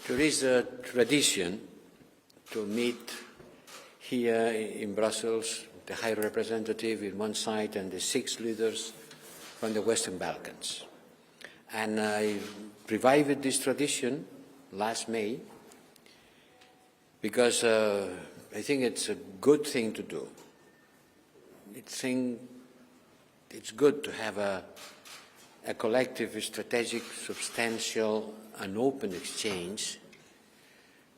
There is a tradition to meet here in Brussels, the High Representative in one side and the 6 leaders from the Western Balkans. And I revived this tradition last May because I think it's a good thing to do. It's good to have a collective, strategic, substantial and open exchange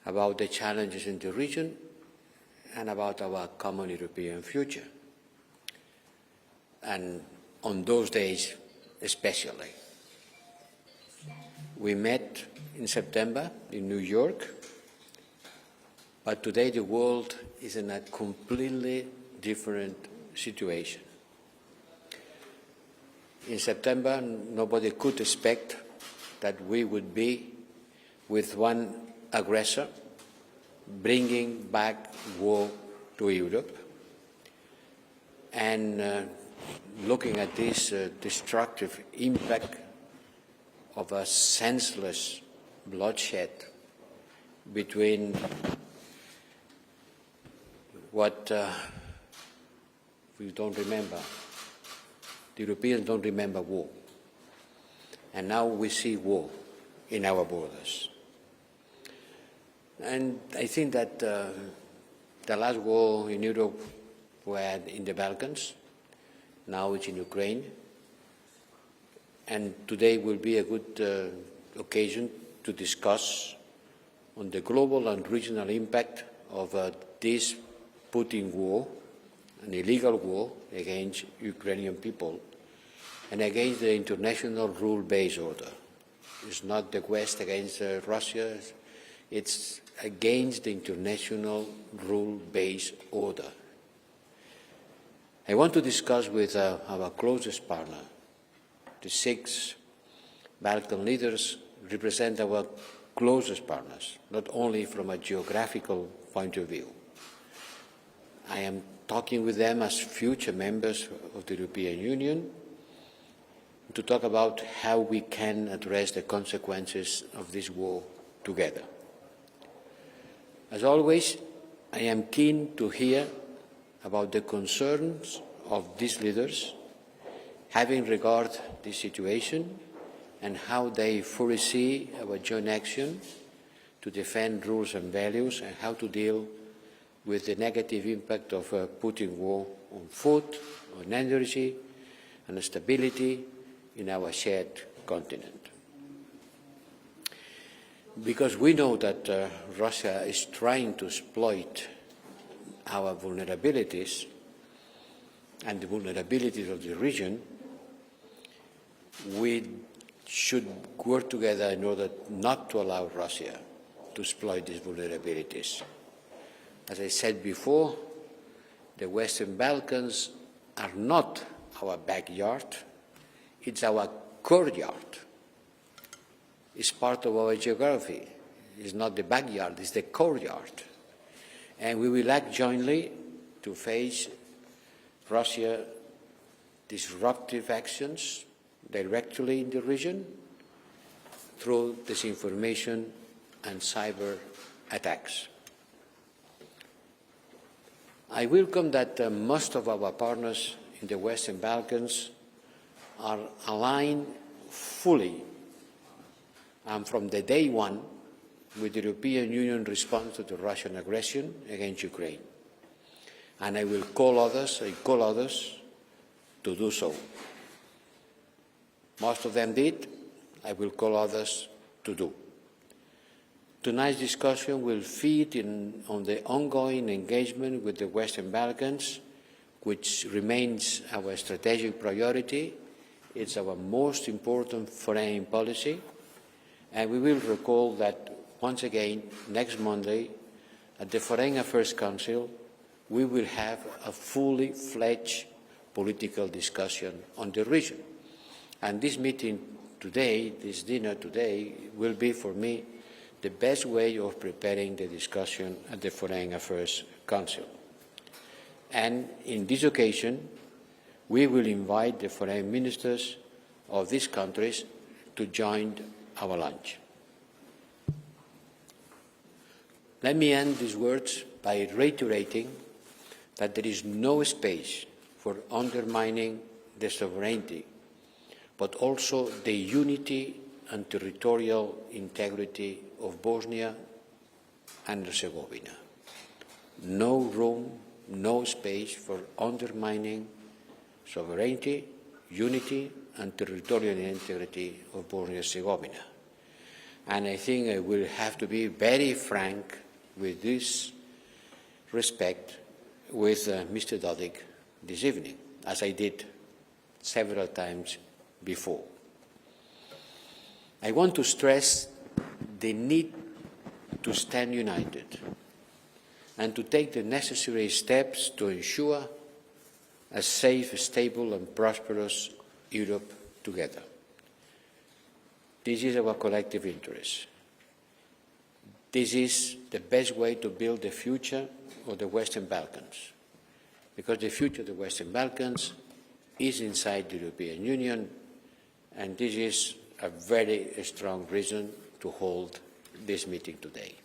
about the challenges in the region and about our common European future. And on those days especially. We met in September in New York, but today the world is in a completely different situation. In September, nobody could expect that we would be with one aggressor bringing back war to Europe and looking at this destructive impact of a senseless bloodshed between what we don't remember. The Europeans don't remember war. And now we see war in our borders. And I think that the last war in Europe was in the Balkans. Now it's in Ukraine. And today will be a good occasion to discuss on the global and regional impact of this Putin war, an illegal war against Ukrainian people and against the international rule-based order. It's not the West against Russia, it's against the international rule-based order. I want to discuss with our closest partner. The 6 Balkan leaders represent our closest partners, not only from a geographical point of view. I am talking with them as future members of the European Union to talk about how we can address the consequences of this war together. As always, I am keen to hear about the concerns of these leaders, having regard to this situation and how they foresee our joint action to defend rules and values and how to deal with the negative impact of Putin war on food, on energy, and stability in our shared continent. Because we know that Russia is trying to exploit our vulnerabilities and the vulnerabilities of the region, we should work together in order not to allow Russia to exploit these vulnerabilities. As I said before, the Western Balkans are not our backyard, it's our courtyard. It's part of our geography. It's not the backyard, it's the courtyard. And we will act jointly to face Russia's disruptive actions directly in the region through disinformation and cyber attacks. I welcome that most of our partners in the Western Balkans are aligned fully and from the day one with the European Union response to the Russian aggression against Ukraine. And I will call others to do so. Most of them did. I will call others to do. Tonight's discussion will feed on the ongoing engagement with the Western Balkans, which remains our strategic priority. It's our most important foreign policy. And we will recall that once again, next Monday, at the Foreign Affairs Council, we will have a fully fledged political discussion on the region. And this meeting today, this dinner today, will be for me the best way of preparing the discussion at the Foreign Affairs Council. And in this occasion, we will invite the foreign ministers of these countries to join our lunch. Let me end these words by reiterating that there is no space for undermining the sovereignty, but also the unity and territorial integrity of Bosnia and Herzegovina. No room, no space for undermining sovereignty, unity and territorial integrity of Bosnia and Herzegovina. And I think I will have to be very frank with this respect with Mr. Dodik this evening, as I did several times before. I want to stress the need to stand united and to take the necessary steps to ensure a safe, stable and prosperous Europe together. This is our collective interest. This is the best way to build the future of the Western Balkans, because the future of the Western Balkans is inside the European Union, and this is a very strong reason to hold this meeting today.